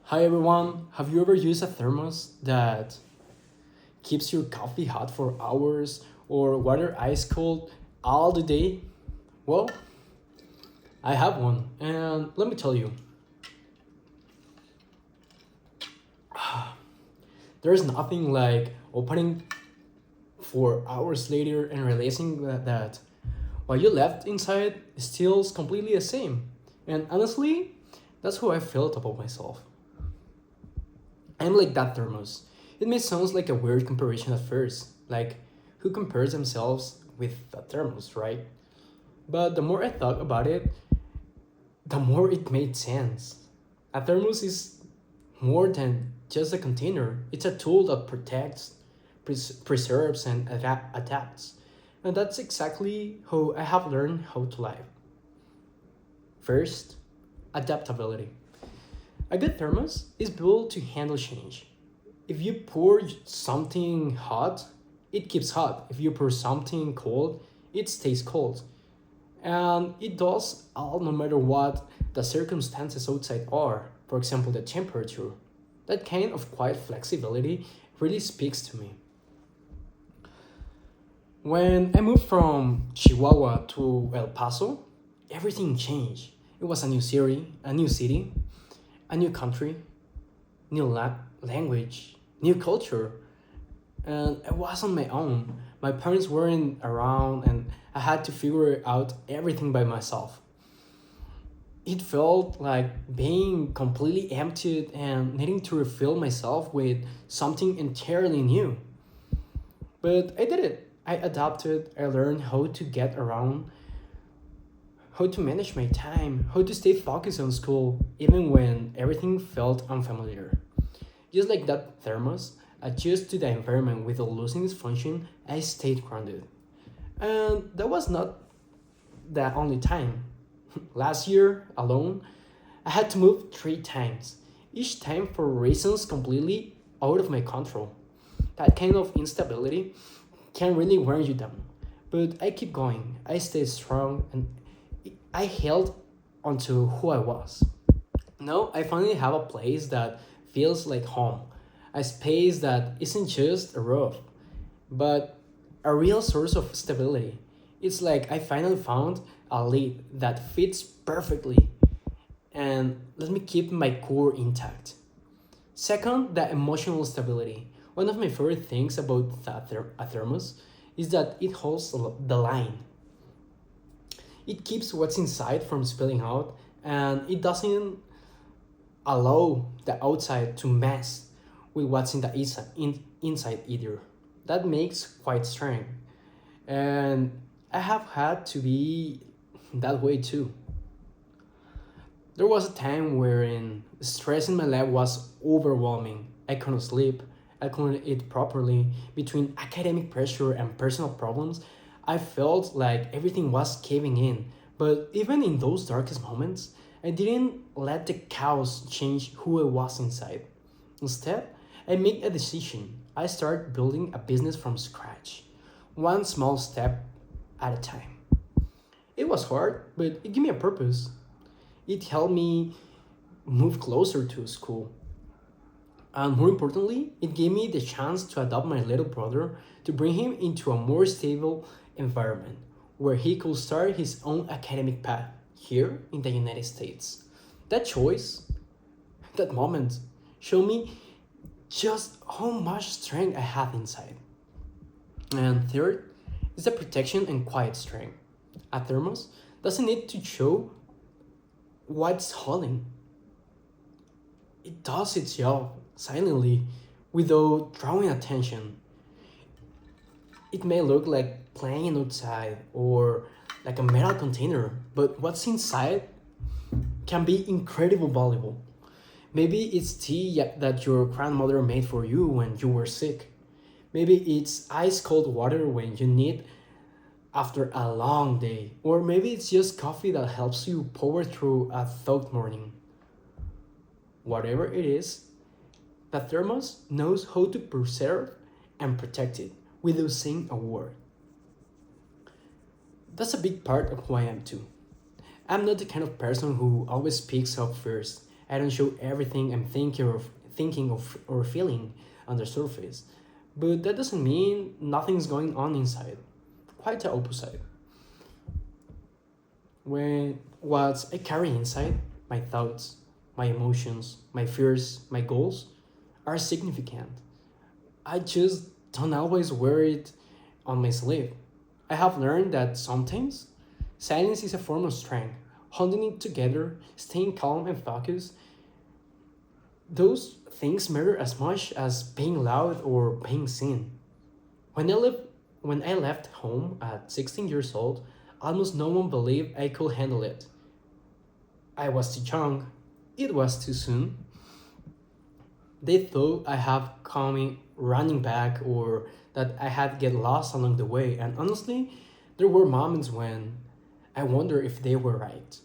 Hi everyone, have you ever used a thermos that keeps your coffee hot for hours or water ice cold all the day? Well, I have one, and let me tell you, there's nothing like opening 4 hours later and realizing that what you left inside is still completely the same. And honestly, that's how I felt about myself. I'm like that thermos. It may sound like a weird comparison at first, like who compares themselves with a thermos, right? But the more I thought about it, the more it made sense. A thermos is more than just a container, it's a tool that protects, preserves, and adapts. And that's exactly how I have learned how to live. First, adaptability. A good thermos is built to handle change. If you pour something hot, it keeps hot. If you pour something cold, it stays cold. And it does all no matter what the circumstances outside are, for example, the temperature. That kind of quiet flexibility really speaks to me. When I moved from Chihuahua to El Paso, everything changed. It was a new city, a new country, new language, new culture, and I was on my own. My parents weren't around, and I had to figure out everything by myself. It felt like being completely emptied and needing to refill myself with something entirely new. But I did it. I adapted, I learned how to get around, how to manage my time, how to stay focused on school, even when everything felt unfamiliar. Just like that thermos, adjust to the environment without losing its function, I stayed grounded. And that was not the only time. Last year alone, I had to move 3 times, each time for reasons completely out of my control. That kind of instability can really wear you down. But I keep going, I stayed strong, and I held onto who I was. Now I finally have a place that feels like home, a space that isn't just a roof, but a real source of stability. It's like I finally found a lead that fits perfectly and let me keep my core intact. Second, the emotional stability. One of my favorite things about a thermos is that it holds the line. It keeps what's inside from spilling out, and it doesn't allow the outside to mess with what's in the inside either. That makes quite strength. And I have had to be that way too. There was a time wherein stress in my life was overwhelming. I couldn't sleep, I couldn't eat properly. Between academic pressure and personal problems, I felt like everything was caving in. But even in those darkest moments, I didn't let the chaos change who I was inside. Instead, I made a decision. I started building a business from scratch, one small step at a time. It was hard, but it gave me a purpose. It helped me move closer to school. And more importantly, it gave me the chance to adopt my little brother to bring him into a more stable environment where he could start his own academic path here in the United States. That choice, that moment, showed me just how much strength I have inside. And third is the protection and quiet strength. A thermos doesn't need to show what's holding. It does its job silently without drawing attention. It may look like playing outside or like a metal container, but what's inside can be incredibly valuable. Maybe it's tea that your grandmother made for you when you were sick. Maybe it's ice cold water when you need after a long day. Or maybe it's just coffee that helps you power through a thought morning. Whatever it is, the thermos knows how to preserve and protect it without saying a word. That's a big part of who I am too. I'm not the kind of person who always speaks up first. I don't show everything I'm thinking of or feeling on the surface. But that doesn't mean nothing's going on inside. Quite the opposite. When what I carry inside, my thoughts, my emotions, my fears, my goals, are significant. I just don't always wear it on my sleeve. I have learned that sometimes silence is a form of strength. Holding it together, staying calm and focused, those things matter as much as being loud or being seen. When I left, when I left home at 16 years old, almost no one believed I could handle it. I was too young. It was too soon. They thought I have coming running back or that I had get lost along the way. And honestly, there were moments when I wonder if they were right.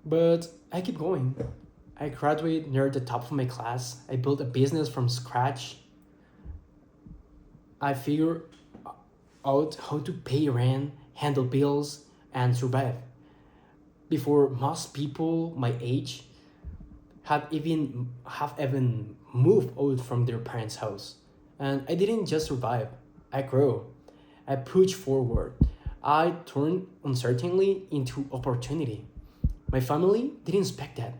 But I keep going. I graduated near the top of my class. I built a business from scratch. I figured out how to pay rent, handle bills, and survive before most people my age have even moved out from their parents' house. And I didn't just survive. I grew. I pushed forward. I turned uncertainty into opportunity. My family didn't expect that.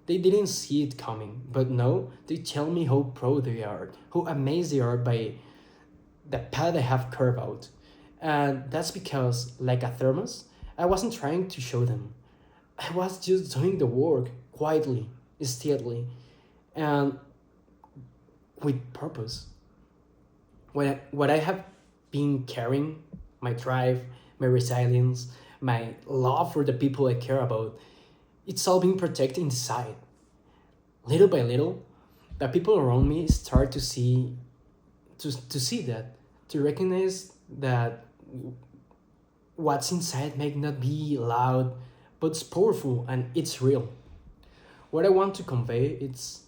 They didn't see it coming, but now they tell me how proud they are, how amazed they are by the path I have carved out. And that's because, like a thermos, I wasn't trying to show them. I was just doing the work quietly, steadily, and with purpose. What I have been carrying, my drive, my resilience, my love for the people I care about, it's all being protected inside. Little by little, the people around me start to see that, to recognize that what's inside may not be loud, but it's powerful and it's real. What I want to convey is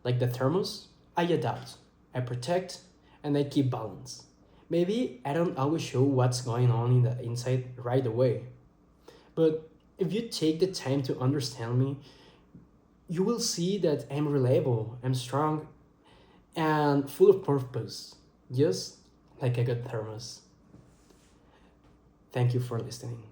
like the thermos, I adapt, I protect, and I keep balance. Maybe I don't always show what's going on in the inside right away, but if you take the time to understand me, you will see that I'm reliable, I'm strong, and full of purpose, just like a good thermos. Thank you for listening.